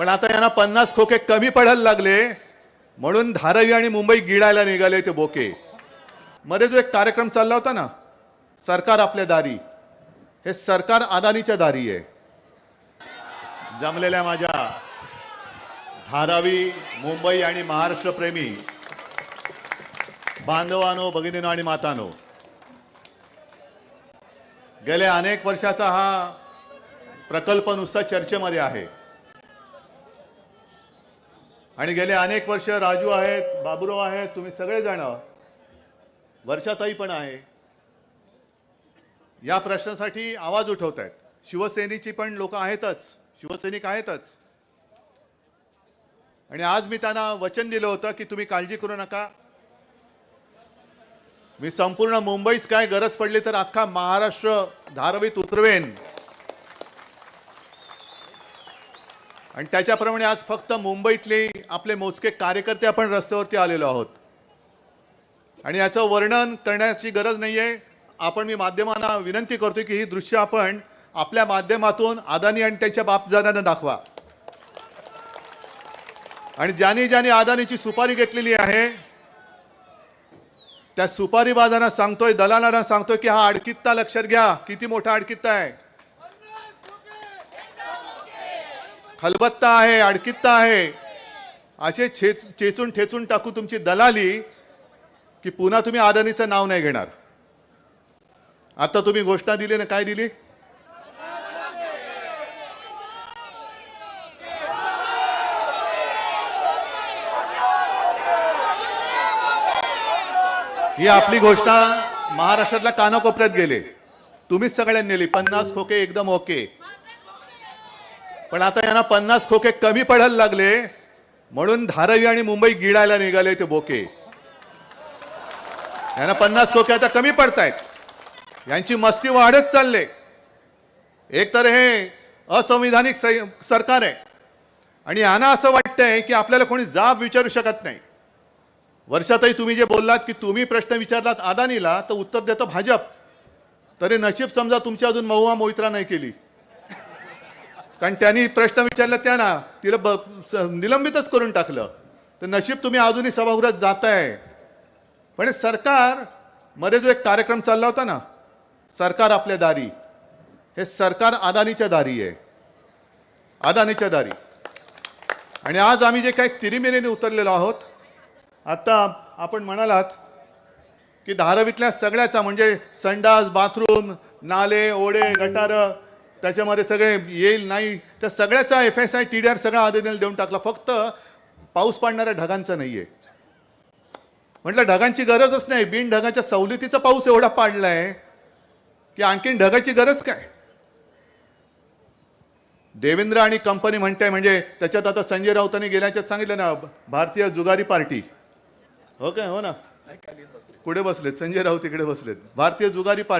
पण आता यांना 50 खोके कमी पडायला लागले म्हणून धारावी आणि मुंबई गिळायला निघाले ते बोके. मध्ये जो एक कार्यक्रम चालला होता ना, सरकार आपल्या दारी, हे सरकार अदानीच्या दारी आहे. जमलेल्या माझ्या धारावी, मुंबई आणि महाराष्ट्र प्रेमी बांधवांनो, भगिनींनो आणि मातांनो, गेल्या अनेक वर्षाचा हा प्रकल्प नुसता चर्चेमध्ये आहे आणि गेले अनेक वर्ष राजू आहेत, बाबूराव आहेत, तुम्ही सगळेजण, वर्षाताई पण आहे, या प्रश्नासाठी आवाज उठवत आहेत. शिवसेनेची पण लोक आहेतच, शिवसैनिक आहेतच. आणि आज मी त्यांना वचन दिलं होतं की तुम्ही काळजी करू नका, मी संपूर्ण मुंबईच काय गरज पडली तर अख्खा महाराष्ट्र धारावीत उतरवेन. आणि त्याच्याप्रमाणे आज फक्त मुंबईतले आपले मोजके कार्यकर्ते आपण रस्त्यावरती आलेलो आहोत आणि याचं वर्णन करण्याची गरज नाहीये. आपण, मी माध्यमांना विनंती करतो की ही दृश्य आपण आपल्या माध्यमातून अदानी आणि त्यांच्या बापजाद्यांना दाखवा. आणि ज्यांनी ज्यांनी अदानीची सुपारी घेतलेली आहे त्या सुपारीबाजांना सांगतोय, दलालांना सांगतोय की हा अडकित्ता लक्षात घ्या, किती मोठा अडकित्ता आहे, खलबत्ता आहे, अडकित्ता आहे. असे चेचून ठेचून टाकू तुमची दलाली की पुन्हा तुम्ही अदानीचं नाव नाही घेणार. आता तुम्ही घोषणा दिली ना, काय दिली? ही आपली घोषणा महाराष्ट्रातल्या कानाकोपऱ्यात गेले, तुम्हीच सगळ्यांनी नेली. 50 खोके एकदम ओके. पण आता यांना 50 खोके कमी पडायला लागले म्हणून धारावी आणि मुंबई गिळायला निघाले ते बोके. यांना 50 खोके आता कमी पडतायत, यांची मस्ती वाढत चालले. एक तर हे असंविधानिक सरकार आहे आणि यांना असं वाटतंय की आपल्याला कोणी जाब विचारू शकत नाही. वर्षातही तुम्ही जे बोललात की तुम्ही प्रश्न विचारलात अदानीला तर उत्तर देतो भाजप. तरी नशीब समजा तुमची अजून महुआ मोहित्रा नाही केली, कारण त्यांनी प्रश्न विचारला त्यांना तिला निलंबितच करून टाकलं. तर नशीब तुम्ही अजूनही सभागृहात जाताय. पण सरकार, मध्ये जो एक कार्यक्रम चालला होता ना, सरकार आपल्या दारी, हे सरकार अदानीच्या दारी आहे, अदानीच्या दारी. आणि आज आम्ही जे काही तिरिमिरीने उतरलेलो आहोत, आता आपण म्हणालात की धारावीतल्या सगळ्याचा म्हणजे संडास, बाथरूम, नाले, ओढे, गटार, त्याच्यामध्ये सगळे येईल नाही, त्या सगळ्याचा FSI TDR सगळा अदानीला देऊन टाकला. फक्त पाऊस पाडणाऱ्या ढगांचा नाहीये. म्हटलं ढगांची गरजच नाही, बिन ढगाच्या सवलतीचा पाऊस एवढा पाडलाय की आणखीन ढगाची गरज काय. देवेंद्र आणि कंपनी म्हणते, म्हणजे त्याच्यात आता संजय राऊतांनी गेल्याच्यात सांगितलं ना, भारतीय जुगारी पार्टी, हो काय, हो ना, कुठे बसलेत संजय राऊत, इकडे बसलेत, भारतीय जुगारी पार्टी.